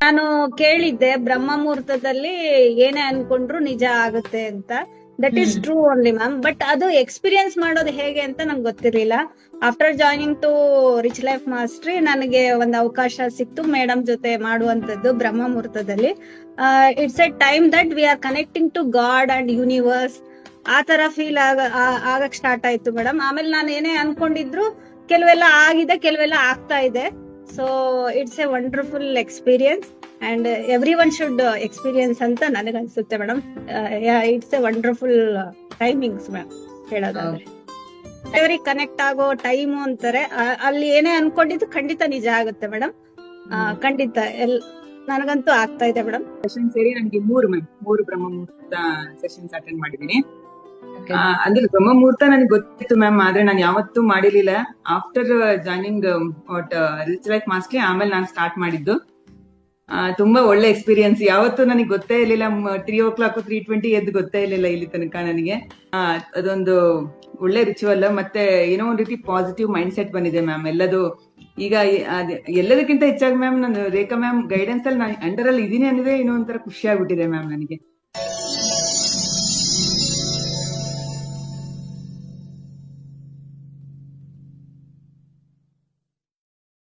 ನಾನು ಕೇಳಿದ್ದೆ ಬ್ರಹ್ಮ ಮುಹೂರ್ತದಲ್ಲಿ ಏನೇ ಅನ್ಕೊಂಡ್ರು ನಿಜ ಆಗುತ್ತೆ ಅಂತ. That is true only ma'am. But ಅದು ಎಕ್ಸ್ಪೀರಿಯನ್ಸ್ ಮಾಡೋದು ಹೇಗೆ ಅಂತ ನಂಗೆ ಗೊತ್ತಿರ್ಲಿಲ್ಲ. After joining to rich life mastery ನನಗೆ ಒಂದು ಅವಕಾಶ ಸಿಕ್ತು ಮೇಡಮ್ ಜೊತೆ ಮಾಡುವಂತದ್ದು ಬ್ರಹ್ಮ ಮುಹೂರ್ತದಲ್ಲಿ. It's a time that we are connecting to God and universe. ಆ ತರ ಫೀಲ್ ಆಗಕ್ ಸ್ಟಾರ್ಟ್ ಆಯ್ತು ಮೇಡಮ್. ಆಮೇಲೆ ನಾನು ಏನೇ ಅನ್ಕೊಂಡಿದ್ರು ಕೆಲವೆಲ್ಲ ಆಗಿದೆ, ಕೆಲವೆಲ್ಲ ಆಗ್ತಾ ಇದೆ. So it's A wonderful experience and every one should experience ಅಂತ ನನಗೆ ಅನ್ಸುತ್ತೆ madam. It's A wonderful timings ma'am ಹೇಳೋದಾದ್ರೆ. ದೇವರಿಗೆ ಕನೆಕ್ಟ್ ಆಗೋ ಟೈಮು ಅಂತಾರೆ. ಅಲ್ಲಿ ಏನೇ ಅನ್ಕೊಂಡಿದ್ದು ಖಂಡಿತ ನಿಜ ಆಗುತ್ತೆ ಮೇಡಮ್. ಖಂಡಿತ ನನಗಂತೂ ಆಗ್ತಾ ಇದೆ ಮೇಡಮ್. ಸೆಷನ್ ಸೇರಿ ನನಗೆ ಮೂರು ಬ್ರಹ್ಮ ಮುಹೂರ್ತ ಸೆಷನ್ಸ್ ಅಟೆಂಡ್ ಮಾಡಿದೀನಿ. ಅಂದ್ರೆ ಬ್ರಹ್ಮ ಮುಹೂರ್ತ ನನಗೆ ಗೊತ್ತಿತ್ತು ಮ್ಯಾಮ್, ಆದ್ರೆ ನಾನು ಯಾವತ್ತೂ ಮಾಡಿರ್ಲಿಲ್ಲ. After joining rich life mastery ಆಮೇಲೆ ನಾನು ಸ್ಟಾರ್ಟ್ ಮಾಡಿದ್ದು. ತುಂಬಾ ಒಳ್ಳೆ ಎಕ್ಸ್ಪೀರಿಯನ್ಸ್. ಯಾವತ್ತೂ ನನಗೆ ಗೊತ್ತೇ ಇರ್ಲಿಲ್ಲ. 3:00 3:20 ಎದ್ದು ಗೊತ್ತೇ ಇರ್ಲಿಲ್ಲ ಇಲ್ಲಿ ತನಕ ನನಗೆ. ಅದೊಂದು ಒಳ್ಳೆ ರಿಚುವಲ್. ಮತ್ತೆ ಏನೋ ಒಂದ್ ರೀತಿ ಪಾಸಿಟಿವ್ ಮೈಂಡ್ ಸೆಟ್ ಬಂದಿದೆ ಮ್ಯಾಮ್. ಈಗ ಎಲ್ಲದಕ್ಕಿಂತ ಹೆಚ್ಚಾಗಿ ಮ್ಯಾಮ್ ನಾನು ರೇಖಾ ಮ್ಯಾಮ್ ಗೈಡೆನ್ಸ್ ಅಲ್ಲಿ ನಾನು ಅಂಡರ್ ಅಲ್ಲಿ ಇದೀನಿ ಅನ್ನೋದೇ ಏನೋ ಒಂಥರ ಖುಷಿ ಆಗ್ಬಿಟ್ಟಿದೆ ಮ್ಯಾಮ್ ನನಗೆ.